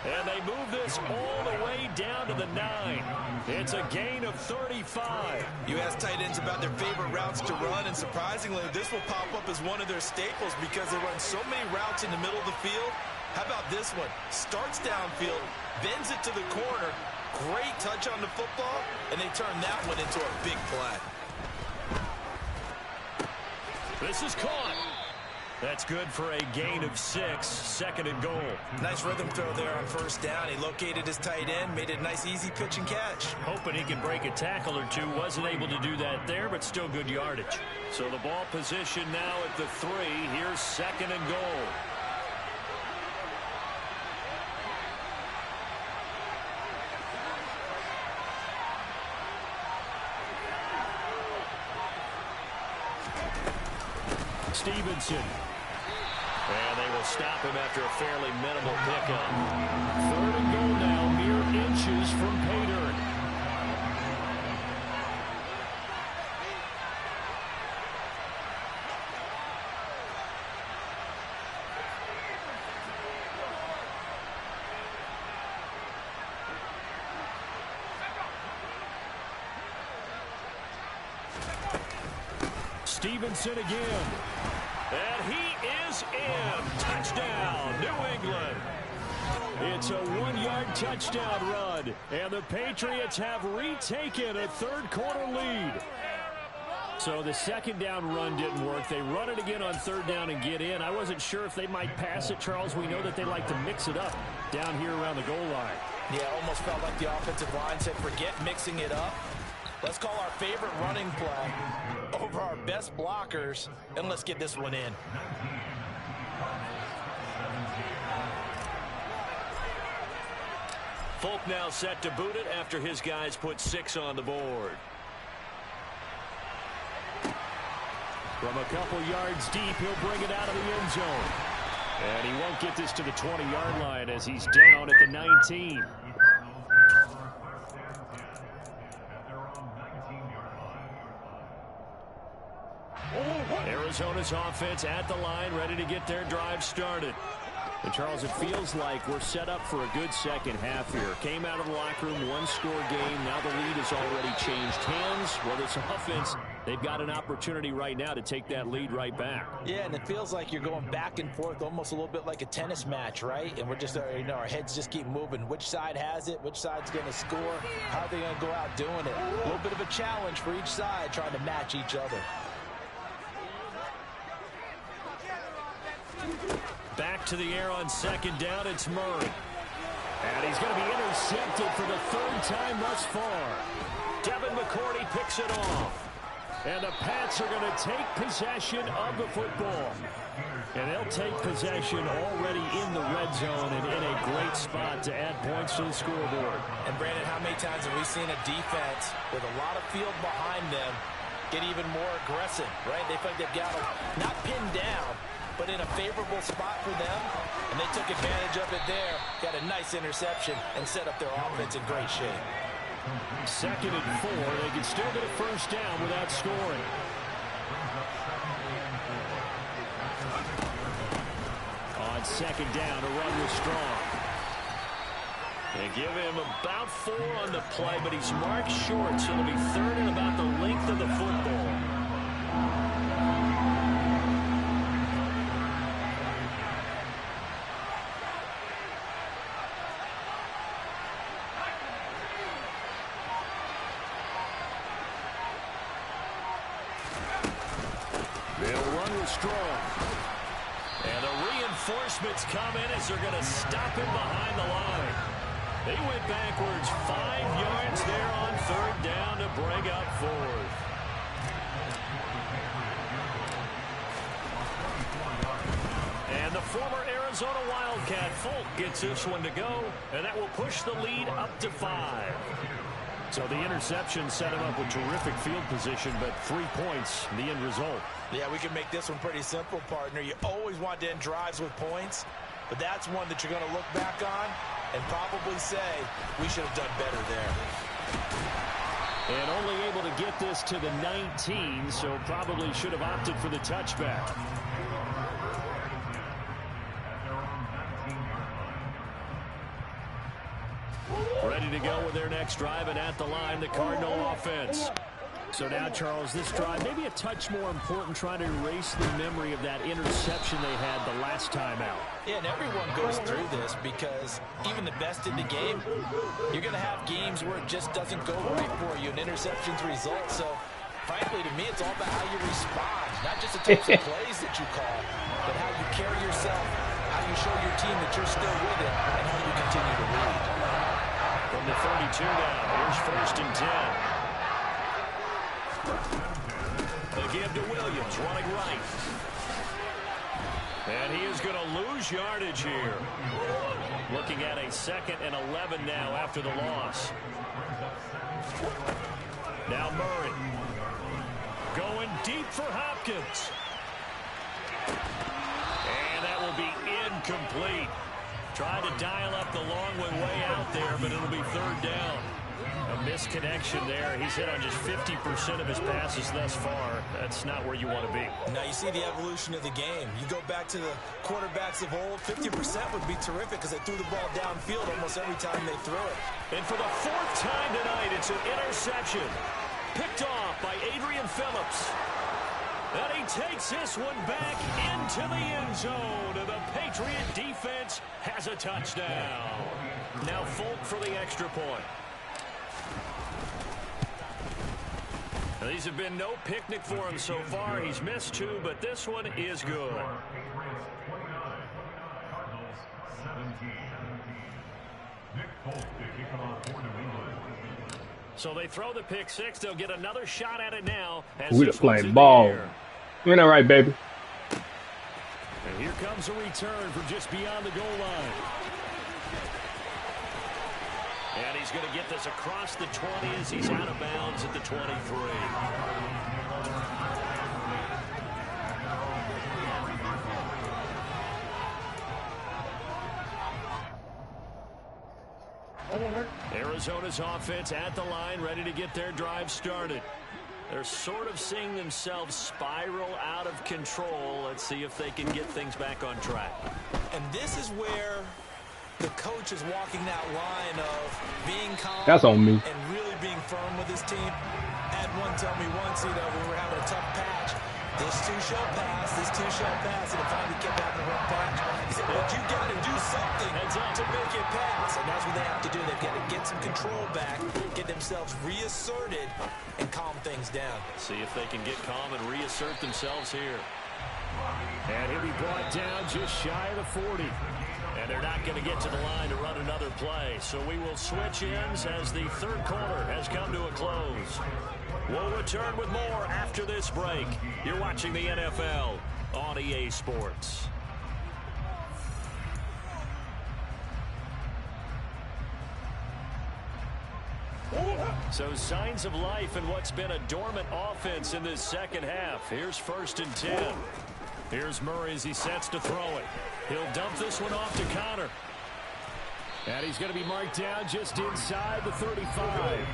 And they move this all the way down to the 9. It's a gain of 35. You ask tight ends about their favorite routes to run, and surprisingly, this will pop up as one of their staples because they run so many routes in the middle of the field. How about this one? Starts downfield, bends it to the corner, great touch on the football, and they turn that one into a big play. This is caught. That's good for a gain of 6, 2nd and goal. Nice rhythm throw there on first down. He located his tight end, made it a nice easy pitch and catch. Hoping he could break a tackle or two. Wasn't able to do that there, but still good yardage. So the ball position now at the 3. Here's 2nd and goal. Stevenson. And they will stop him after a fairly minimal pickup. 3rd and goal now, mere inches from pay dirt. Stevenson again. And he is in. Touchdown, New England. It's a 1-yard touchdown run. And the Patriots have retaken a 3rd quarter lead. So the 2nd down run didn't work. They run it again on 3rd down and get in. I wasn't sure if they might pass it, Charles. We know that they like to mix it up down here around the goal line. Yeah, almost felt like the offensive line said, forget mixing it up. Let's call our favorite running play over our best blockers, and let's get this one in. Folk now set to boot it after his guys put 6 on the board. From a couple yards deep, he'll bring it out of the end zone. And he won't get this to the 20-yard line as he's down at the 19. Arizona's offense at the line, ready to get their drive started. And Charles, it feels like we're set up for a good second half here. Came out of the locker room, 1-score game. Now the lead has already changed hands. Well, this offense, they've got an opportunity right now to take that lead right back. Yeah, and it feels like you're going back and forth, almost a little bit like a tennis match, right? And we're just, our heads just keep moving. Which side has it? Which side's going to score? How are they going to go out doing it? A little bit of a challenge for each side, trying to match each other. Back to the air on 2nd down, it's Murray. And he's going to be intercepted for the 3rd time thus far. Devin McCourty picks it off. And the Pats are going to take possession of the football. And they'll take possession already in the red zone and in a great spot to add points to the scoreboard. And Brandon, how many times have we seen a defense with a lot of field behind them get even more aggressive, right? They feel like they've got them not pinned down, but in a favorable spot for them, and they took advantage of it there, got a nice interception, and set up their offense in great shape. 2nd and 4, they can still get a 1st down without scoring. On 2nd down, a run was strong. They give him about 4 on the play, but he's marked short, so it'll be 3rd and about the length of the football. Strong. And the reinforcements come in as they're going to stop him behind the line. They went backwards 5 yards there on 3rd down to bring up 4th. And the former Arizona Wildcat Folk gets this one to go, and that will push the lead up to 5. So the interception set him up with terrific field position, but 3 points, the end result. Yeah, we can make this one pretty simple, partner. You always want to end drives with points, but that's one that you're going to look back on and probably say, we should have done better there. And only able to get this to the 19, so probably should have opted for the touchback. Ready to go with their next drive, and at the line, the Cardinal offense. So now, Charles, this drive maybe a touch more important, trying to erase the memory of that interception they had the last time out. Yeah, and everyone goes through this because even the best in the game, you're going to have games where it just doesn't go right for you, and interceptions result. So, frankly, to me, it's all about how you respond, not just the types of plays that you call, but how you carry yourself, how you show your team that you're still with it, and how you continue to lead. From the 32 now, here's 1st and 10. The give to Williams, running right. And he is going to lose yardage here. Looking at a 2nd and 11 now after the loss. Now Murray. Going deep for Hopkins. And that will be incomplete. Trying to dial up the long way out there, but it'll be third down. A misconnection there. He's hit on just 50% of his passes thus far. That's not where you want to be. Now you see the evolution of the game. You go back to the quarterbacks of old, 50% would be terrific because they threw the ball downfield almost every time they threw it. And for the fourth time tonight, it's an interception. Picked off by Adrian Phillips. And he takes this one back into the end zone. And the Patriot defense has a touchdown. Now Folk for the extra point. Now, these have been no picnic for him so far. He's missed two, but this one is good. So they throw the pick six. They'll get another shot at it now. We're playing ball. We're all right, baby. And here comes a return from just beyond the goal line. And he's going to get this across the 20 as he's out of bounds at the 23. Arizona's offense at the line, ready to get their drive started. They're sort of seeing themselves spiral out of control. Let's see if they can get things back on track. And this is where the coach is walking that line of being calm. That's on me. And really being firm with his team. I had one tell me once, when we were having a tough patch, this too shall pass, this too shall pass, and it finally kept having a rough patch. He said, but you got to do something to make it pass. And that's what they have to do. They've got to get some control back, get themselves reasserted, and calm things down. See if they can get calm and reassert themselves here. And he'll be brought down just shy of the 40. And they're not going to get to the line to run another play. So we will switch ends as the third quarter has come to a close. We'll return with more after this break. You're watching the NFL on EA Sports. So signs of life in what's been a dormant offense in this second half. Here's 1st and 10. Here's Murray as he sets to throw it. He'll dump this one off to Connor. And he's going to be marked down just inside the 35.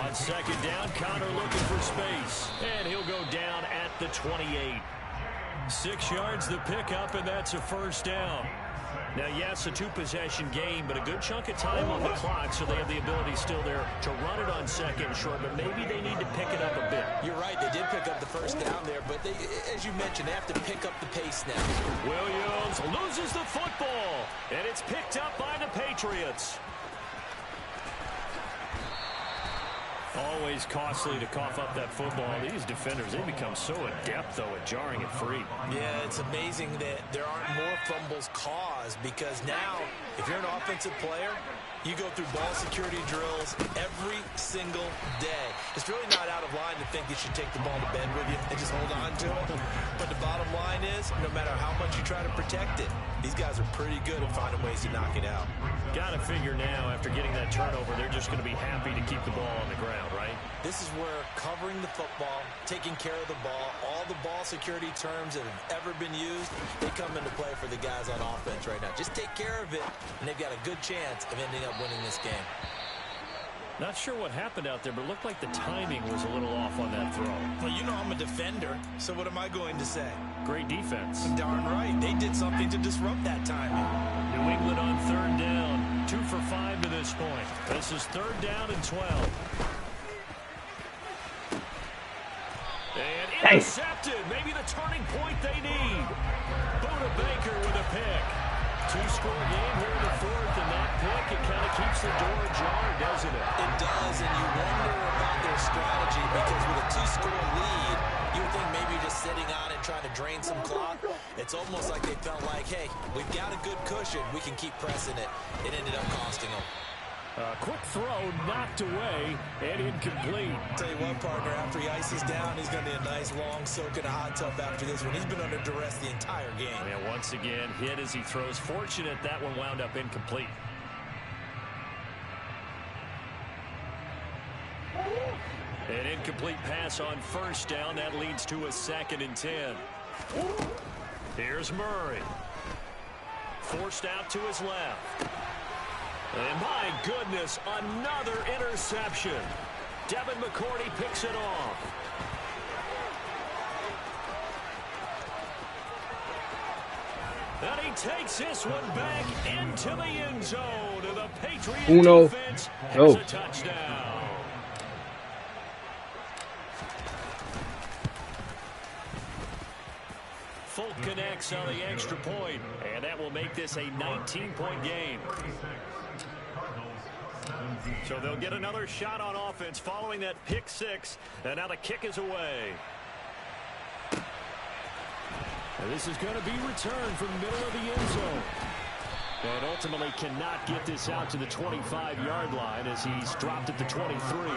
On second down, Connor looking for space. And he'll go down at the 28. 6 yards the pickup, and that's a first down. Now, yes, a two-possession game, but a good chunk of time on the clock, so they have the ability still there to run it on second and short, but maybe they need to pick it up a bit. You're right, they did pick up the first down there, but they, as you mentioned, they have to pick up the pace now. Williams loses the football, and it's picked up by the Patriots. Always costly to cough up that football. These defenders, they become so adept, though, at jarring it free. Yeah, it's amazing that there aren't more fumbles caused because now, if you're an offensive player, you go through ball security drills every single day. It's really not out of line to think you should take the ball to bed with you and just hold on to it. But the bottom line is, no matter how much you try to protect it, these guys are pretty good at finding ways to knock it out. Got to figure now, after getting that turnover, they're just going to be happy to keep the ball on the ground, right? This is where covering the football, taking care of the ball, all the ball security terms that have ever been used, they come into play for the guys on offense right now. Just take care of it, and they've got a good chance of ending up winning this game. Not sure what happened out there, but it looked like the timing was a little off on that throw. Well, you know I'm a defender, so what am I going to say? Great defense. Darn right. They did something to disrupt that timing. New England on third down. 2 for 5 to this point. This is third down and 12. And intercepted. Maybe the turning point they need. Buda Baker with a pick. 2-score game here in the fourth, and that pick, it kind of keeps the door ajar, doesn't it? It does, and you wonder about their strategy because with a 2-score lead, you would think maybe just sitting on it, trying to drain some clock. It's almost like they felt like, hey, we've got a good cushion. We can keep pressing it. It ended up costing them. Quick throw knocked away and incomplete. Tell you what, partner, after he ices down, he's going to be a nice long soak in a hot tub after this one. He's been under duress the entire game. Yeah, once again, hit as he throws. Fortunate that one wound up incomplete. An incomplete pass on first down. That leads to a 2nd and 10. Here's Murray. Forced out to his left. And my goodness, another interception. Devin McCourty picks it off. And he takes this one back into the end zone. And the Patriot defense has a touchdown. Folk connects on the extra point, and that will make this a 19-point game. So they'll get another shot on offense following that pick 6, and now the kick is away. And this is going to be returned from the middle of the end zone. And ultimately cannot get this out to the 25-yard line as he's dropped at the 23.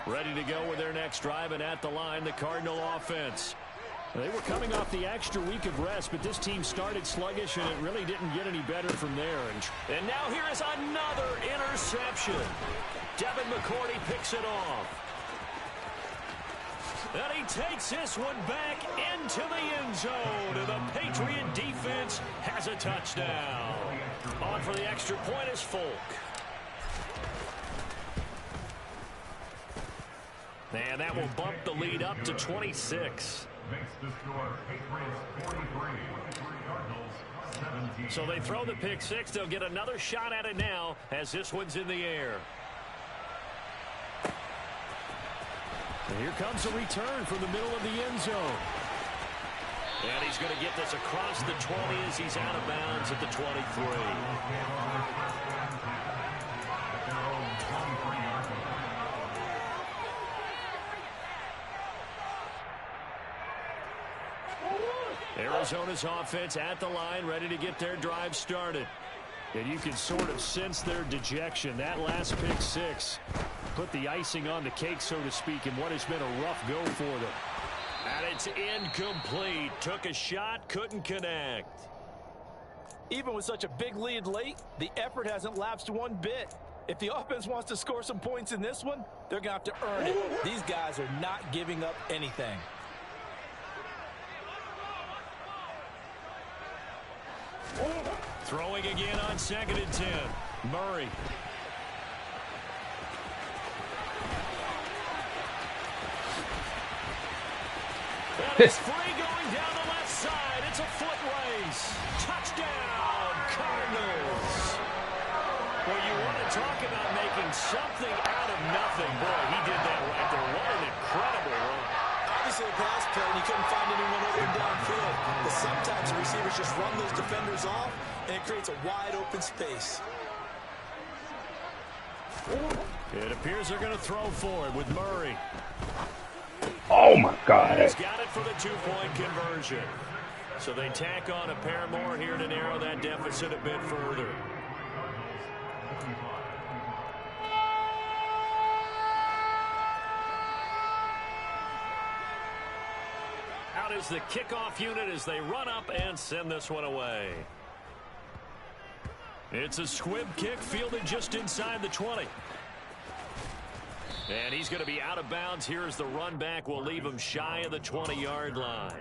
Ready to go with their next drive, and at the line, the Cardinal offense. They were coming off the extra week of rest, but this team started sluggish, and it really didn't get any better from there. And now here is another interception. Devin McCourty picks it off. And he takes this one back into the end zone, and the Patriot defense has a touchdown. On for the extra point is Folk. And that will bump the lead up to 26. So they throw the pick 6. They'll get another shot at it now as this one's in the air. And here comes a return from the middle of the end zone. And he's going to get this across the 20 as he's out of bounds at the 23. Arizona's offense at the line, ready to get their drive started. And you can sort of sense their dejection. That last pick 6 put the icing on the cake, so to speak, in what has been a rough go for them. And it's incomplete. Took a shot, couldn't connect. Even with such a big lead late, the effort hasn't lapsed one bit. If the offense wants to score some points in this one, they're going to have to earn it. These guys are not giving up anything. Throwing again on 2nd and 10. Murray. And it's free going down the left side. It's a foot race. Touchdown, Cardinals. Well, you want to talk about making something out of nothing. Boy, he did that right there. What an incredible run. Obviously a pass play, and he couldn't find anyone open downfield. But sometimes the receivers just run those defenders off, and it creates a wide open space. It appears they're going to throw for it with Murray. Oh, my God. He's got it for the 2-point conversion. So they tack on a pair more here to narrow that deficit a bit further. Out is the kickoff unit as they run up and send this one away. It's a squib kick fielded just inside the 20. And he's going to be out of bounds. Here's the run back. Will leave him shy of the 20-yard line.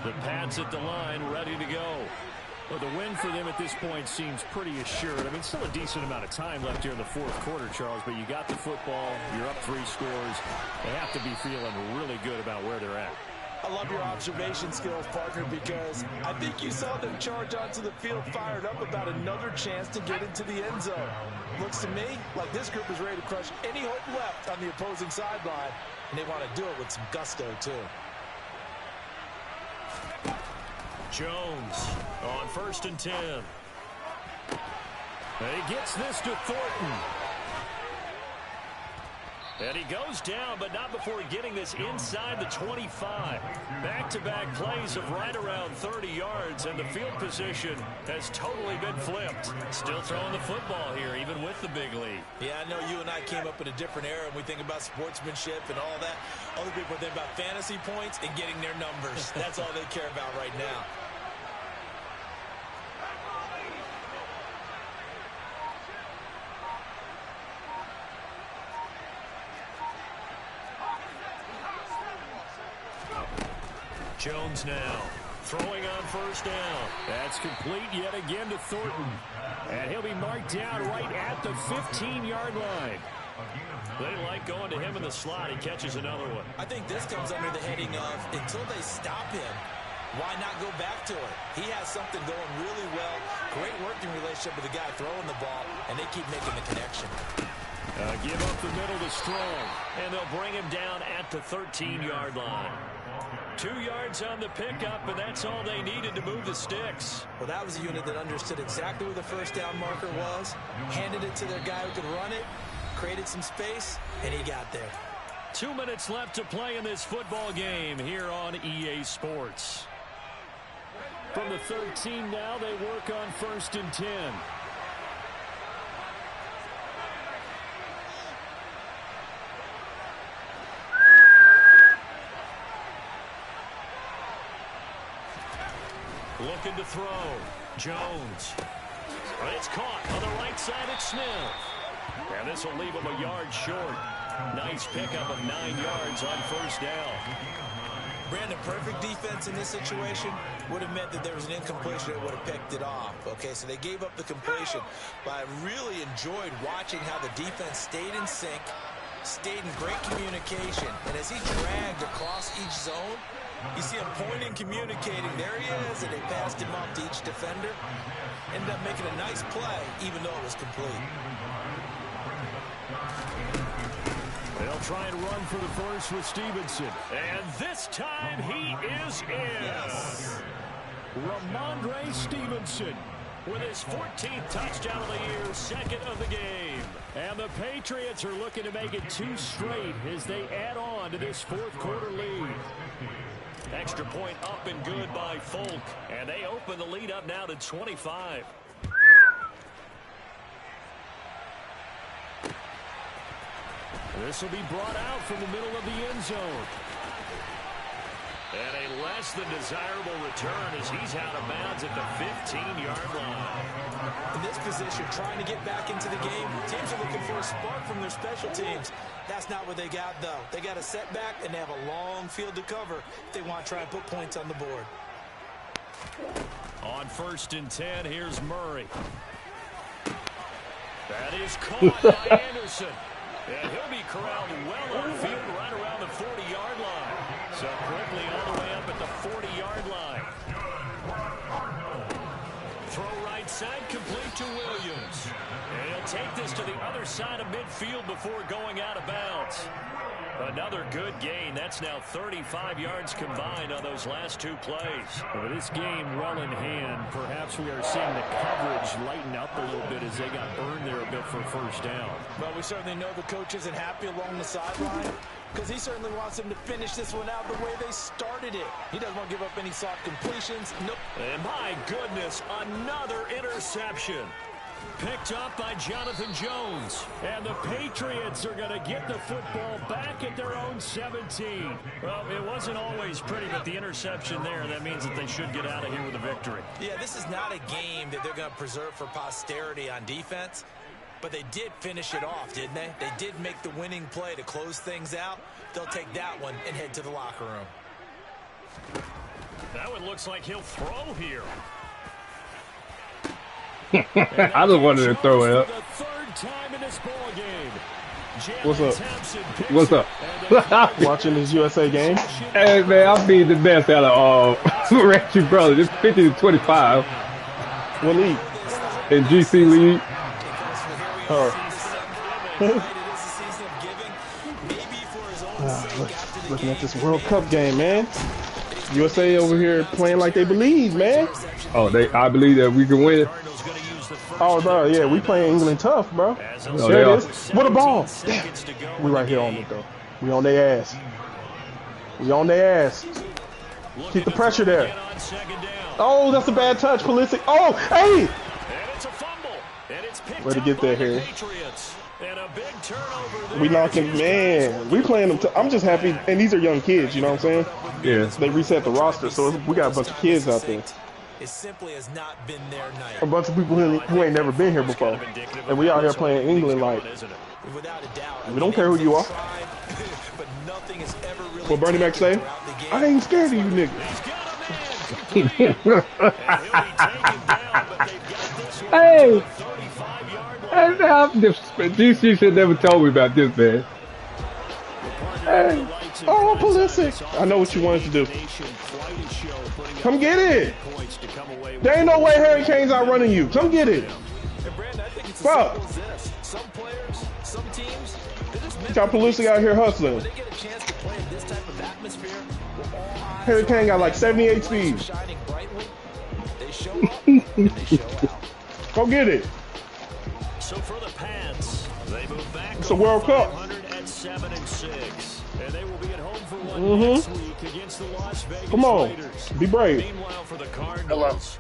The Pats at the line, ready to go. Well, the win for them at this point seems pretty assured. I mean, still a decent amount of time left here in the fourth quarter, Charles, but you got the football, you're up 3 scores. They have to be feeling really good about where they're at. I love your observation skills, partner, because I think you saw them charge onto the field fired up about another chance to get into the end zone. Looks to me like this group is ready to crush any hope left on the opposing sideline, and they want to do it with some gusto, too. Jones on 1st and 10. And he gets this to Thornton. And he goes down, but not before getting this inside the 25. Back-to-back plays of right around 30 yards, and the field position has totally been flipped. Still throwing the football here, even with the big lead. Yeah, I know you and I came up in a different era, and we think about sportsmanship and all that. Other people think about fantasy points and getting their numbers. That's all they care about right now. Jones now throwing on first down. That's complete yet again to Thornton. And he'll be marked down right at the 15-yard line. They like going to him in the slot. He catches another one. I think this comes under the heading of until they stop him, why not go back to it? He has something going really well. Great working relationship with the guy throwing the ball, and they keep making the connection. Give up the middle to Strong, and they'll bring him down at the 13-yard line. 2 yards on the pickup, and that's all they needed to move the sticks. Well, that was a unit that understood exactly where the first down marker was, handed it to their guy who could run it, created some space, and he got there. 2 minutes left to play in this football game here on EA Sports. From the 13 now, they work on 1st and 10. Looking to throw. Jones. But it's caught on the right side at Smith. And this will leave him a yard short. Nice pickup of 9 yards on first down. Brandon, perfect defense in this situation would have meant that there was an incompletion that would have picked it off. Okay, so they gave up the completion. But I really enjoyed watching how the defense stayed in sync, stayed in great communication. And as he dragged across each zone, you see him pointing, communicating. There he is, and they passed him off to each defender. Ended up making a nice play, even though it was complete. They'll try and run for the first with Stevenson. And this time he is in. Yes. Ramondre Stevenson with his 14th touchdown of the year, second of the game. And the Patriots are looking to make it 2 straight as they add on to this fourth quarter lead. Extra point up and good by Folk. And they open the lead up now to 25. This will be brought out from the middle of the end zone. And a less than desirable return as he's out of bounds at the 15-yard line. In this position, trying to get back into the game, teams are looking for a spark from their special teams. That's not what they got, though. They got a setback, and they have a long field to cover if they want to try and put points on the board. On 1st and 10, here's Murray. That is caught by Anderson. And he'll be corralled well upfield right around the 40-yard line. So quickly all the way up at the 40-yard line. Throw right side, complete to Williams. And he'll take this to the other side of midfield before going out of bounds. Another good gain. That's now 35 yards combined on those last 2 plays. With this game well in hand, perhaps we are seeing the coverage lighten up a little bit as they got burned there a bit for first down. Well, we certainly know the coach isn't happy along the sideline because he certainly wants them to finish this one out the way they started it. He doesn't want to give up any soft completions. Nope. And my goodness, another interception. Picked up by Jonathan Jones. And the Patriots are going to get the football back at their own 17. Well, it wasn't always pretty, but the interception there, that means that they should get out of here with a victory. Yeah, this is not a game that they're going to preserve for posterity on defense, but they did finish it off, didn't they? They did make the winning play to close things out. They'll take that one and head to the locker room. That one looks like he'll throw here. I just wanted to throw it up. The 3rd time in this ball game. What's up? What's up? Watching this USA game? Hey man, I'm being the best out of Reggie Brothers. It's 50-25 What league? in GC League. Looking at this World Cup game, man. USA over here playing like they believe, man. Oh, I believe that we can win it. Oh, bro, yeah, we playing England tough, bro. No, There they it are. is. What a ball. Damn. We right here on it, though. We on their ass. We on their ass. Keep the pressure there. Oh, that's a bad touch, Pulisic. Oh, hey! And it's a fumble. And it's picked Way to up get there, by the Harry. Patriots. And a big turnover there. We knocking, man. We playing them. I'm just happy, and these are young kids. You know what I'm saying? Yeah. They reset the roster, so we got a bunch of kids out there. It simply has not been their night. A bunch of people who ain't never been here before, and we out here playing England like Without a doubt. we don't care who you are. But nothing has ever really What Bernie Mac say? throughout the game. I ain't scared of you niggas. Hey, DC should never told me about this, man. Hey. Oh, Pulisic. I know what you wanted to do. Come get it. There ain't no way Harry Kane's outrunning you. Come get it. And Brandon, I think it's as Fuck. simple as this. Some players, some teams, they just Got Pulisic out here hustling. when they get a chance to play in this type of atmosphere, with all eyes Harry Kane got like 78 speed. shining brightly, they show up and they show out. Go get it. So for the Pats, they move back. It's a World Cup. 7-6, and they will be at home for one next week against the Las Vegas Come on. Raiders. Be brave. Meanwhile, for the Cardinals,